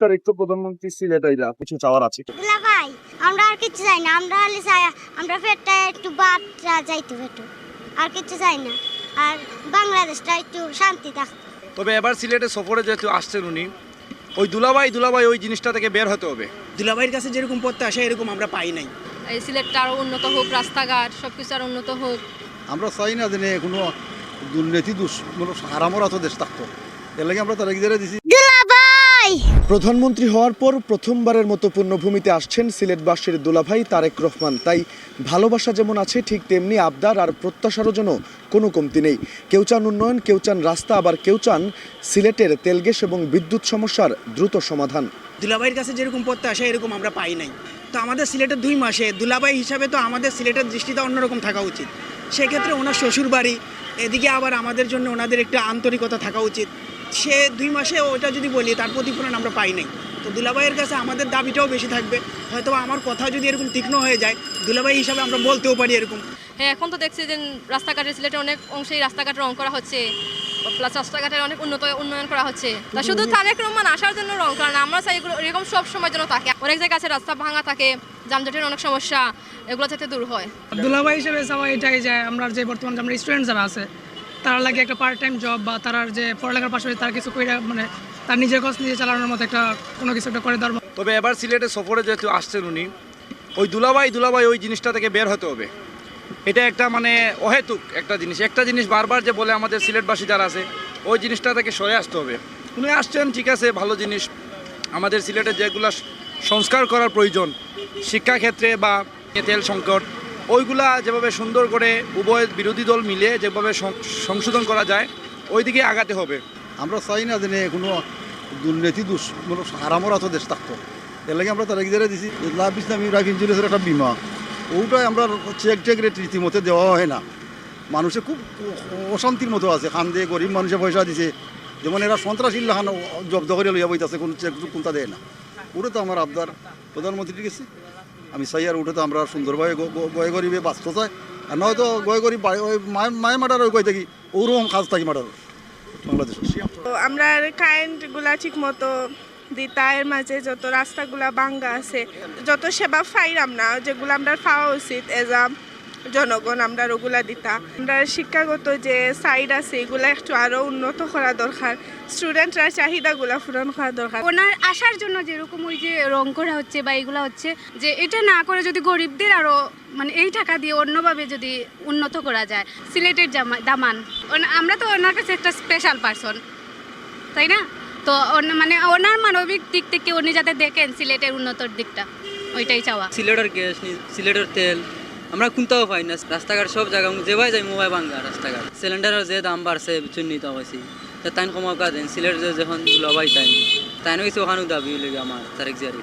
একটু প্রধানমন্ত্রী সিলেট আইলা কিছু চাওয়ার আছে। দুলা ভাই, আমরা আর কিছু চাই না। আমরা হলে চাই আমরা পেটটা একটু বাচ্চা যাইতো একটু, আর কিছু চাই না। আর বাংলাদেশটা একটু শান্তি থাকতো। তবে এবার সিলেটে সফরে যেহেতু আসছেন উনি, ওই দুলাভাই ওই জিনিসটা থেকে বের হতে হবে। দুলাভাইয়ের কাছে যেরকম প্রত্যাশা এরকম আমরা পাই নাই। এই সিলেটটা আরও উন্নত হোক, রাস্তাঘাট সব কিছু আরও উন্নত হোক। আমরা চাই না যে কোনো দুর্নীতি হারামরা তো দেশ থাকতো, এর লাগে আমরা তারা গিয়ে দিছি। দুলা ভাই, প্রধানমন্ত্রী হওয়ার পর প্রথমবারের মতো পূর্ণভূমিতে আসছেন সিলেটবাসীর দুলাভাই তারেক রহমান। তাই ভালোবাসা যেমন আছে, ঠিক তেমনি আবদার আর প্রত্যাশারও যেন কোনো কমতি নেই। কেউ চান উন্নয়ন, কেউ চান রাস্তা, আবার কেউ চান সিলেটের তেলগ্যাস এবং বিদ্যুৎ সমস্যার দ্রুত সমাধান। দুলাভাইয়ের কাছে যেরকম প্রত্যাশা এরকম আমরা পাই নাই। তো আমাদের সিলেটের 2 মাসে দুলাভাই হিসাবে তো আমাদের সিলেটের দৃষ্টিটা অন্যরকম থাকা উচিত। সেক্ষেত্রে ওনার শ্বশুর বাড়ি, এদিকে আবার আমাদের জন্য ওনাদের একটা আন্তরিকতা থাকা উচিত। সে 2 মাসে ওটা যদি বলি তার প্রতিফলন আমরা পাই নাই। তো দুলাভাইয়ের কাছে আমাদের দাবিটাও বেশি থাকবে। হয়তো আমার কথা যদি এরকম তীক্ষ্ণ হয়ে যায়, দুলাভাই হিসাবে আমরা বলতেও পারি এরকম। হ্যাঁ, এখন তো দেখছি যে রাস্তাঘাটের সিলেটে অনেক অংশেই রাস্তাঘাট রং করা হচ্ছে, প্লাস রাস্তাঘাটের অনেক উন্নয়ন করা হচ্ছে। তা শুধু তারেক রহমান আসার জন্য রং করা না, আমরা চাই এগুলো এরকম সব সময় যেন থাকে। অনেক জায়গায় আছে রাস্তা ভাঙা থাকে, যানজটের অনেক সমস্যা, এগুলো যাতে দূর হয়। দুলাভাই হিসেবে সবাই এটাই যে আমরা যে বর্তমান আমরা স্টুডেন্ট যারা আছে তারা লাগে একটা পার্ট টাইম জব বা তারা যে পড়ালেখার পাশাপাশি তার কিছু করে মানে তার নিজের খরচ নিজে চালানোর মতো একটা কোনো কিছু একটা করে দেওয়ার। তবে এবার সিলেটে সফরে যেহেতু আসছেন উনি, ওই দুলাভাই ওই জিনিসটা থেকে বের হতে হবে। এটা একটা মানে অহেতুক একটা জিনিস বারবার যে বলে আমাদের সিলেটবাসী যারা আছে, ওই জিনিসটা থেকে সরে আসতে হবে। উনি আসছেন, ঠিক আছে, ভালো জিনিস। আমাদের সিলেটে যেগুলো সংস্কার করার প্রয়োজন, শিক্ষাক্ষেত্রে বা তেল সংকট, ওইগুলা যেভাবে সুন্দর করে উভয় বিরোধী দল মিলে যেভাবে সংশোধন করা যায়, ওই দিকে আগাতে হবে। আমরা চাই না যে কোনো দুর্নীতি হারামরা তো দেশ থাকতো, এর লাগে আমরা তারা গিয়ে দিছি। লাভ ইসলামী লাইফ ইন্স্যুরেন্সের একটা বিমা, ওটাই আমরা চেক রেট রীতিমতো দেওয়া হয় না। মানুষে খুব অশান্তির মতো আছে, খান দিয়ে গরিব মানুষে পয়সা দিছে, যেমন এরা সন্ত্রাসী লাখানো জব্দ করে লইয়া বইতেছে, কোনো চেক কোনটা দেয় না। ওটা তো আমার আবদার প্রধানমন্ত্রী গেছে, আমি চাই আর ওটা তো আমরা সুন্দরভাবে গয়ে গরিবে বাঁচতে চাই। আর নয়তো গয়ে গরিব ওই মায়ে মার্ডার ওই কই থাকি ওরকম কাজ থাকি মার্ডার বাংলাদেশ। আমরা কারেন্টগুলা ঠিক মতো দিতা, এর মাঝে যত রাস্তাগুলা ভাঙ্গা আছে, যত সেবা পাইরাম না যেগুলো আমরা পাওয়া উচিত এজ আ জনগণ, আমরা ওগুলা দিতা। আমরা শিক্ষাগত যে সাইড আছে এগুলো একটু আরও উন্নত করা দরকার, স্টুডেন্টরা চাহিদাগুলা পূরণ করা দরকার। ওনার আসার জন্য যেরকম ওই যে রং করা হচ্ছে বা এগুলো হচ্ছে, যে এটা না করে যদি গরিবদের আরও মানে এই টাকা দিয়ে অন্যভাবে যদি উন্নত করা যায়। সিলেটের দামান, আমরা তো ওনার কাছে একটা স্পেশাল পারসন, তাই না? তো মানে ওনার মানবিক দিক থেকে উনি যাতে দেখেন সিলেটের উন্নতর দিকটা, ওইটাই চাওয়া। সিলেটের গ্যাস, সিলেটের তেল আমরা কোনটাও পাই না। রাস্তাঘাট সব জায়গা যেভাবে যাই মোবাইল ভাঙ্গা রাস্তাঘাট। সিলিন্ডারের যে দাম বাড়ছে চিহ্নিত হয়েছি, তাইন কমাও কাজ সিলেট যখন লবাই তাইন কিছু ওখানেও দাবি লেগে আমার তারেক জিয়ার।